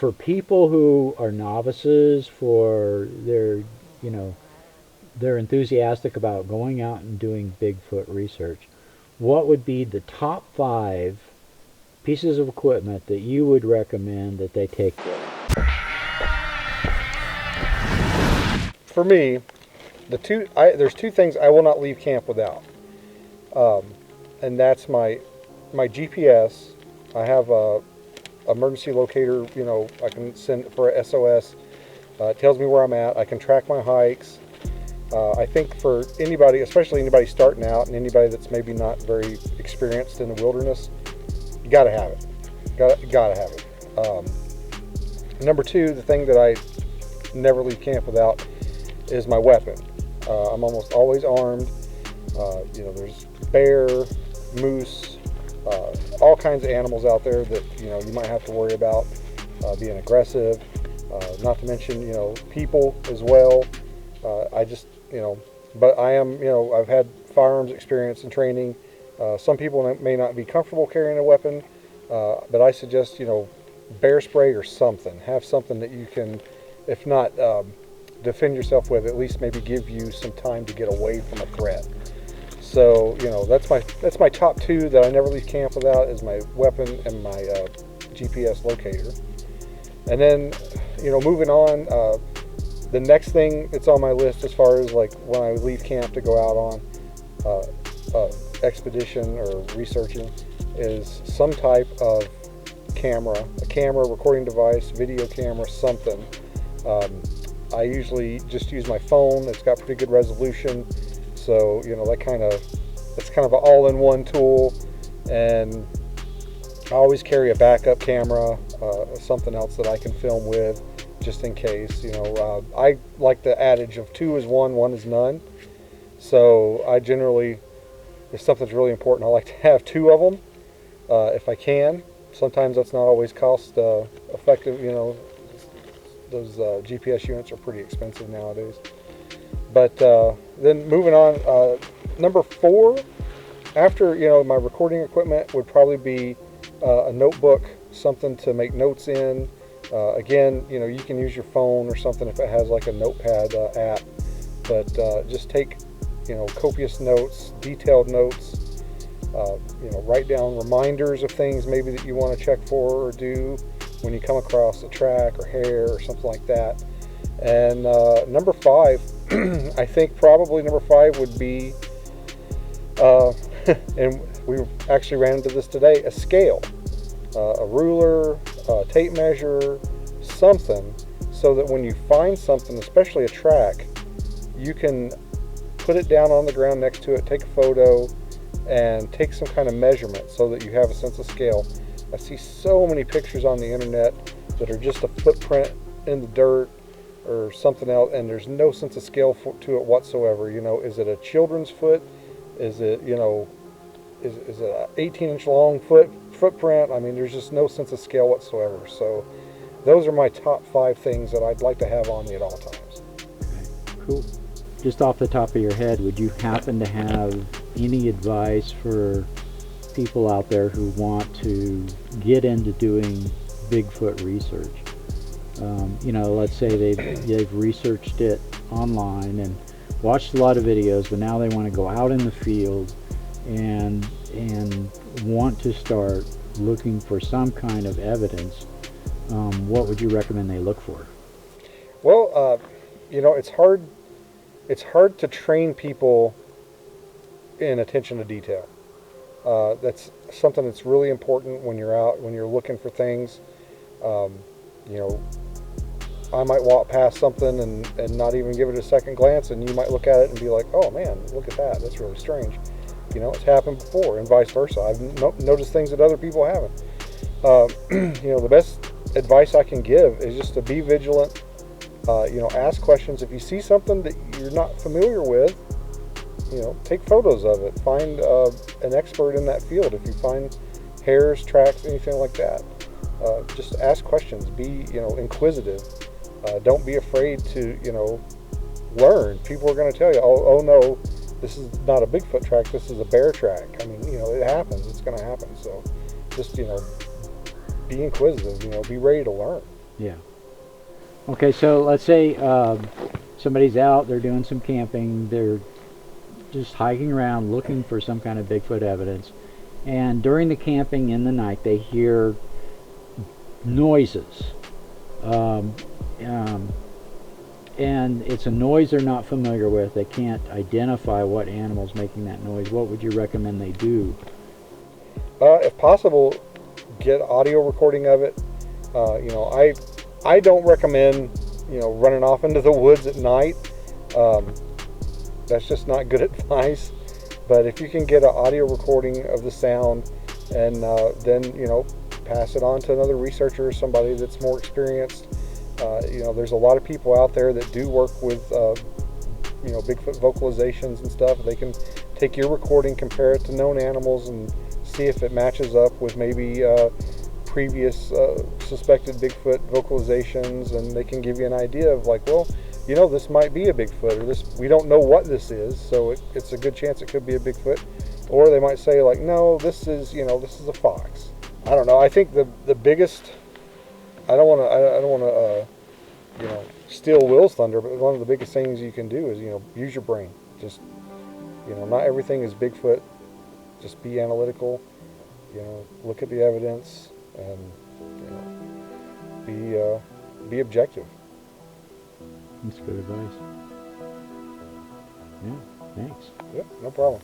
for people who are novices, for you know, they're enthusiastic about going out and doing Bigfoot research, what would be the top 5 pieces of equipment that you would recommend that they take with them? For me, there's two things I will not leave camp without, and that's my GPS. I have a emergency locator. You know, I can send for a SOS. It tells me where I'm at. I can track my hikes. I think for anybody, especially anybody starting out and anybody that's maybe not very experienced in the wilderness, you got to have it. Got to have it. Number 2, the thing that I never leave camp without is my weapon. I'm almost always armed. You know, there's bear, moose, all kinds of animals out there that, you know, you might have to worry about being aggressive. Not to mention, you know, people as well. I just, you know, but I am, you know, I've had firearms experience and training. Some people may not be comfortable carrying a weapon, but I suggest, you know, bear spray or something. Have something that you can, if not defend yourself with, at least maybe give you some time to get away from a threat. So, you know, that's my top 2 that I never leave camp without, is my weapon and my GPS locator. And then, you know, moving on, the next thing that's on my list as far as like when I leave camp to go out on expedition or researching is some type of camera, a camera, recording device, video camera, something. I usually just use my phone. It's got pretty good resolution, so you know it's kind of an all-in-one tool. And I always carry a backup camera, something else that I can film with, just in case. You know, I like the adage of 2 is 1, 1 is none. So I generally, if something's really important, I like to have 2 of them if I can. Sometimes that's not always cost effective. You know, those GPS units are pretty expensive nowadays. But then moving on, number 4, after, you know, my recording equipment would probably be a notebook, something to make notes in. Again, you know, you can use your phone or something if it has like a notepad app, but just take, you know, copious notes, detailed notes. You know, write down reminders of things maybe that you want to check for or do when you come across a track or hair or something like that. And number 5, I think probably number 5 would be, and we actually ran into this today, a scale, a ruler, a tape measure, something, so that when you find something, especially a track, you can put it down on the ground next to it, take a photo, and take some kind of measurement so that you have a sense of scale. I see so many pictures on the internet that are just a footprint in the dirt or something else, and there's no sense of scale to it whatsoever. You know, is it a children's foot? Is it, you know, is it an 18-inch long footprint? I mean, there's just no sense of scale whatsoever. So those are my top 5 things that I'd like to have on me at all times. Okay, cool. Just off the top of your head, would you happen to have any advice for people out there who want to get into doing Bigfoot research? You know, let's say they've researched it online and watched a lot of videos, but now they want to go out in the field and want to start looking for some kind of evidence. What would you recommend they look for? Well, you know, it's hard to train people in attention to detail. That's something that's really important when you're out, when you're looking for things. You know, I might walk past something and not even give it a second glance, and you might look at it and be like, oh man, look at that, that's really strange. You know, it's happened before, and vice versa. I've noticed things that other people haven't. You know, the best advice I can give is just to be vigilant. You know, ask questions. If you see something that you're not familiar with, you know, take photos of it. Find an expert in that field. If you find hairs, tracks, anything like that, just ask questions. Be, you know, inquisitive. Don't be afraid to, you know, learn. People are going to tell you, oh no, this is not a Bigfoot track. This is a bear track. I mean, you know, it happens. It's going to happen. So just, you know, be inquisitive. You know, be ready to learn. Yeah. Okay, so let's say somebody's out, they're doing some camping, they're just hiking around looking for some kind of Bigfoot evidence, and during the camping in the night they hear noises. Um, um, and it's a noise they're not familiar with. They can't identify what animal's making that noise. What would you recommend they do? If possible, get audio recording of it. I don't recommend running off into the woods at night. Um, that's just not good advice. But if you can get an audio recording of the sound, and then pass it on to another researcher, somebody that's more experienced. There's a lot of people out there that do work with Bigfoot vocalizations and stuff. They can take your recording, compare it to known animals, and see if it matches up with maybe previous suspected Bigfoot vocalizations, and they can give you an idea of like, well, this might be a Bigfoot, or this, we don't know what this is, so it's a good chance it could be a Bigfoot. Or they might say like, no, this is a fox. I don't know. I think the biggest, I don't want to steal Will's thunder, but one of the biggest things you can do is use your brain. Just not everything is Bigfoot. Just be analytical. Look at the evidence and be objective. That's good advice. Yeah, thanks. Yep, no problem.